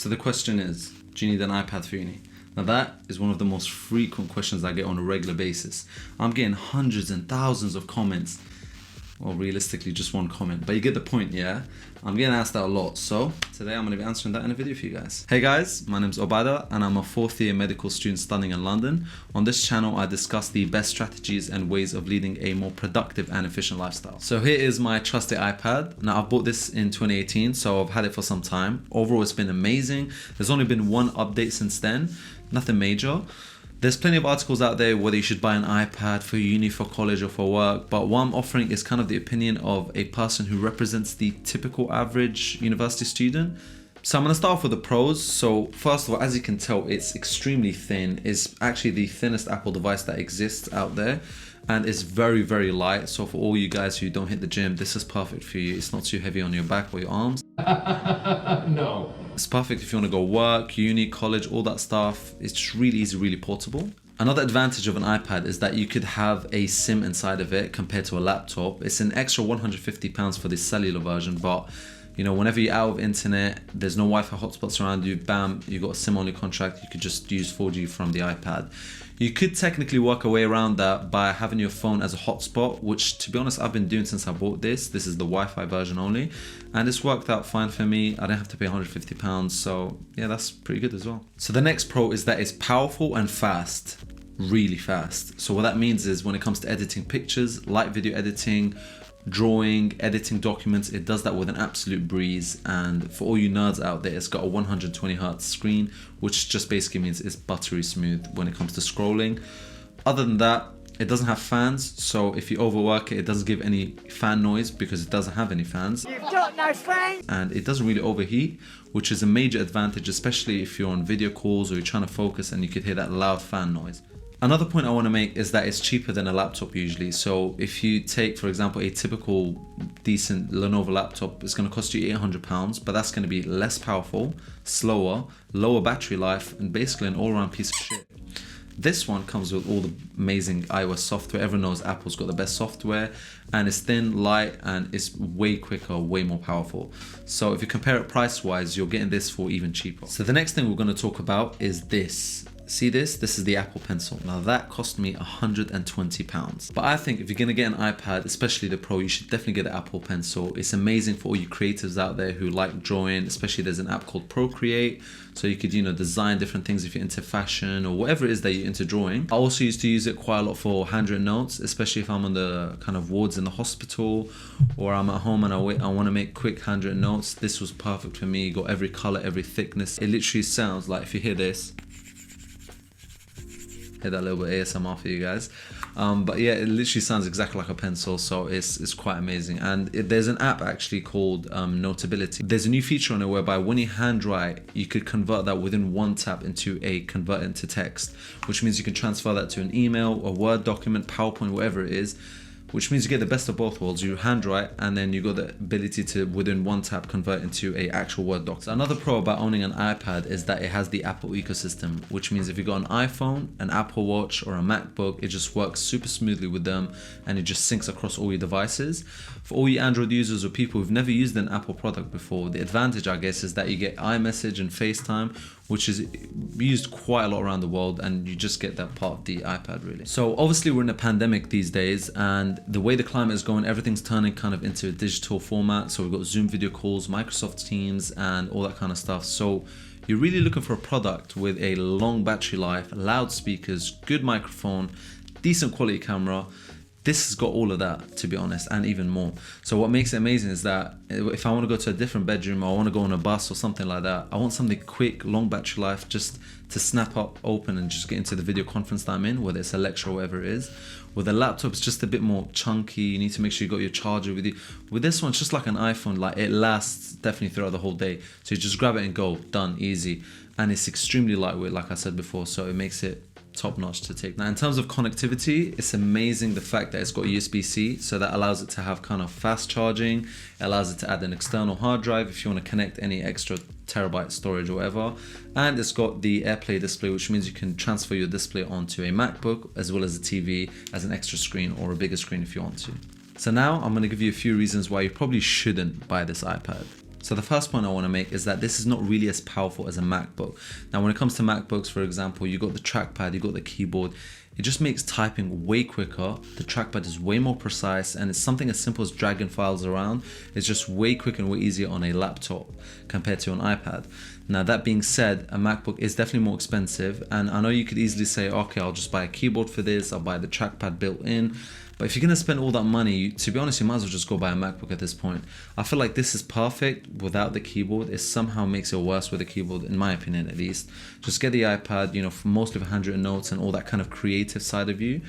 So the question is, do you need an iPad for uni? Now that is one of the most frequent questions I get on a regular basis. I'm getting hundreds and thousands of comments. Well, realistically, just one comment, but you get the point, yeah? I'm getting asked that a lot, so today I'm going to be answering that in a video for you guys. Hey guys, my name's Obada, and I'm a 4th year medical student studying in London. On this channel, I discuss the best strategies and ways of leading a more productive and efficient lifestyle. So here is my trusty iPad. Now, I bought this in 2018, so I've had it for some time. Overall, it's been amazing. There's only been one update since then, nothing major. There's plenty of articles out there whether you should buy an iPad for uni, for college, or for work, but what I'm offering is kind of the opinion of a person who represents the typical average university student. So I'm going to start off with the pros. So first of all, as you can tell, it's extremely thin. It's actually the thinnest Apple device that exists out there, and it's very, very light. So for all you guys who don't hit the gym, this is perfect for you. It's not too heavy on your back or your arms. No. It's perfect if you want to go work, uni, college, all that stuff. It's just really easy, really portable. Another advantage of an iPad is that you could have a SIM inside of it compared to a laptop. It's an extra £150 for the cellular version, but you know, whenever you're out of internet, there's no Wi-Fi hotspots around you, bam, you got a SIM-only contract, you could just use 4G from the iPad. You could technically work a way around that by having your phone as a hotspot, which to be honest, I've been doing since I bought this. This is the Wi-Fi version only, and it's worked out fine for me. I don't have to pay £150, so yeah, that's pretty good as well. So the next pro is that it's powerful and fast. Really fast. So what that means is when it comes to editing pictures, light video editing, drawing, editing documents, it does that with an absolute breeze. And for all you nerds out there, it's got a 120Hz screen, which just basically means it's buttery smooth when it comes to scrolling. Other than that, it doesn't have fans, so if you overwork it, it doesn't give any fan noise because it doesn't have any fans. You've got no fans! And it doesn't really overheat, which is a major advantage, especially if you're on video calls or you're trying to focus and you could hear that loud fan noise. Another point I want to make is that it's cheaper than a laptop usually. So if you take, for example, a typical decent Lenovo laptop, it's going to cost you £800, but that's going to be less powerful, slower, lower battery life, and basically an all-around piece of shit. This one comes with all the amazing iOS software. Everyone knows Apple's got the best software, and it's thin, light, and it's way quicker, way more powerful. So if you compare it price-wise, you're getting this for even cheaper. So the next thing we're going to talk about is this. See this? This is the Apple Pencil. Now that cost me £120. But I think if you're gonna get an iPad, especially the Pro, you should definitely get the Apple Pencil. It's amazing for all you creatives out there who like drawing, especially there's an app called Procreate. So you could, you know, design different things if you're into fashion or whatever it is that you're into drawing. I also used to use it quite a lot for handwritten notes, especially if I'm on the kind of wards in the hospital or I'm at home and I want to make quick handwritten notes. This was perfect for me. You got every color, every thickness. It literally sounds like, if you hear this, hit that little bit ASMR for you guys, but yeah, it literally sounds exactly like a pencil, so it's quite amazing. And there's an app actually called Notability. There's a new feature on it whereby when you handwrite, you could convert that within one tap into convert into text, which means you can transfer that to an email, a Word document, PowerPoint, whatever it is, which means you get the best of both worlds. You handwrite and then you got the ability to within one tap convert into a actual Word doc. So another pro about owning an iPad is that it has the Apple ecosystem, which means if you got an iPhone, an Apple Watch, or a MacBook, it just works super smoothly with them and it just syncs across all your devices. For all you Android users or people who've never used an Apple product before, the advantage I guess is that you get iMessage and FaceTime, which is used quite a lot around the world, and you just get that part of the iPad really. So obviously we're in a pandemic these days, and the way the climate is going, everything's turning kind of into a digital format. So we've got Zoom video calls, Microsoft Teams, and all that kind of stuff. So you're really looking for a product with a long battery life, loud speakers, good microphone, decent quality camera. This has got all of that, to be honest, and even more. So what makes it amazing is that if I want to go to a different bedroom or I want to go on a bus or something like that, I want something quick, long battery life, just to snap up, open, and just get into the video conference that I'm in, whether it's a lecture or whatever it is. With a laptop, it's just a bit more chunky. You need to make sure you got your charger with you. With this one, it's just like an iPhone. Like, it lasts definitely throughout the whole day. So you just grab it and go, done, easy. And it's extremely lightweight, like I said before, so it makes it top notch to take. Now in terms of connectivity, it's amazing the fact that it's got USB-C, so that allows it to have kind of fast charging. It allows it to add an external hard drive if you want to connect any extra terabyte storage or whatever. And it's got the AirPlay display, which means you can transfer your display onto a MacBook as well as a TV as an extra screen or a bigger screen if you want to. So now I'm going to give you a few reasons why you probably shouldn't buy this iPad. So the first point I want to make is that this is not really as powerful as a MacBook. Now, when it comes to MacBooks, for example, you got the trackpad, you got the keyboard. It just makes typing way quicker. The trackpad is way more precise, and it's something as simple as dragging files around. It's just way quicker and way easier on a laptop compared to an iPad. Now, that being said, a MacBook is definitely more expensive, and I know you could easily say, okay, I'll just buy a keyboard for this, I'll buy the trackpad built in. But if you're gonna spend all that money, to be honest, you might as well just go buy a MacBook at this point. I feel like this is perfect without the keyboard. It somehow makes it worse with the keyboard, in my opinion at least. Just get the iPad, you know, for mostly for handwritten notes and all that kind of creative side of you.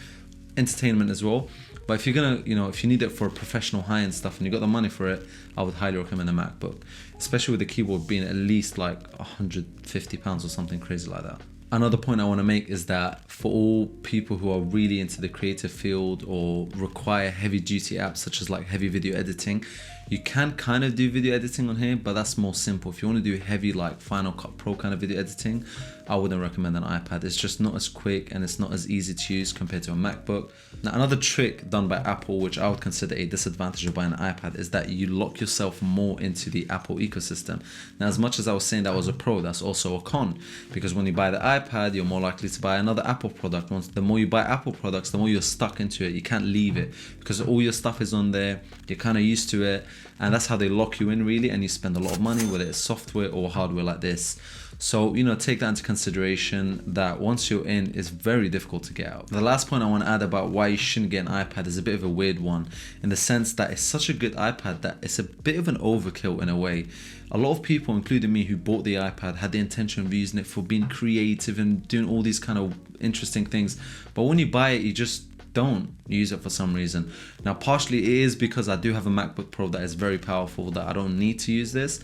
Entertainment as well. But if you're gonna, you know, if you need it for professional high-end stuff and you got the money for it, I would highly recommend a MacBook. Especially with the keyboard being at least like £150 or something crazy like that. Another point I want to make is that for all people who are really into the creative field or require heavy duty apps such as like heavy video editing, you can kind of do video editing on here, but that's more simple. If you want to do heavy like Final Cut Pro kind of video editing, I wouldn't recommend an iPad. It's just not as quick and it's not as easy to use compared to a MacBook. Now, another trick done by Apple, which I would consider a disadvantage of buying an iPad, is that you lock yourself more into the Apple ecosystem. Now, as much as I was saying that was a pro, that's also a con, because when you buy the iPad, you're more likely to buy another Apple product. The more you buy Apple products, the more you're stuck into it. You can't leave it because all your stuff is on there. You're kind of used to it, and that's how they lock you in really, and you spend a lot of money, whether it's software or hardware like this. So, you know, take that into consideration, that once you're in, it's very difficult to get out. The last point I want to add about why you shouldn't get an iPad is a bit of a weird one, in the sense that it's such a good iPad that it's a bit of an overkill in a way. A lot of people, including me, who bought the iPad had the intention of using it for being creative and doing all these kind of interesting things. But when you buy it, you just don't use it for some reason. Now, partially it is because I do have a MacBook Pro that is very powerful, that I don't need to use this.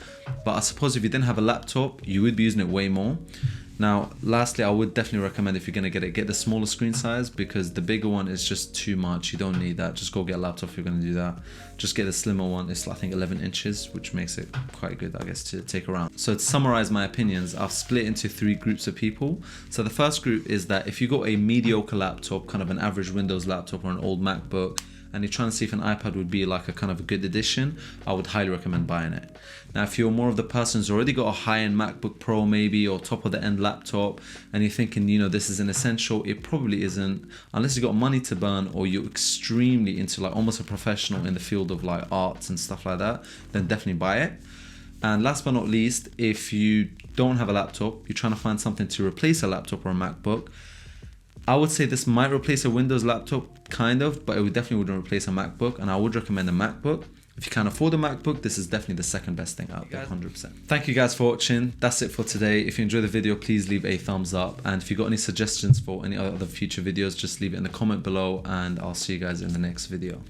But I suppose if you didn't have a laptop, you would be using it way more. Now, lastly, I would definitely recommend, if you're going to get it, get the smaller screen size, because the bigger one is just too much. You don't need that. Just go get a laptop if you're going to do that. Just get a slimmer one. It's, I think, 11 inches, which makes it quite good, I guess, to take around. So to summarize my opinions, I've split into 3 groups of people. So the first group is that if you got a mediocre laptop, kind of an average Windows laptop or an old MacBook, and you're trying to see if an iPad would be like a kind of a good addition, I would highly recommend buying it. Now, if you're more of the person who's already got a high-end MacBook Pro maybe, or top of the end laptop, and you're thinking, you know, this is an essential, it probably isn't, unless you got money to burn or you're extremely into like almost a professional in the field of like arts and stuff like that, then definitely buy it. And last but not least, if you don't have a laptop, you're trying to find something to replace a laptop or a MacBook, I would say this might replace a Windows laptop, kind of, but it definitely wouldn't replace a MacBook, and I would recommend a MacBook. If you can't afford a MacBook, this is definitely the second best thing out there, 100%. Thank you guys for watching. That's it for today. If you enjoyed the video, please leave a thumbs up. And if you've got any suggestions for any other future videos, just leave it in the comment below, and I'll see you guys in the next video.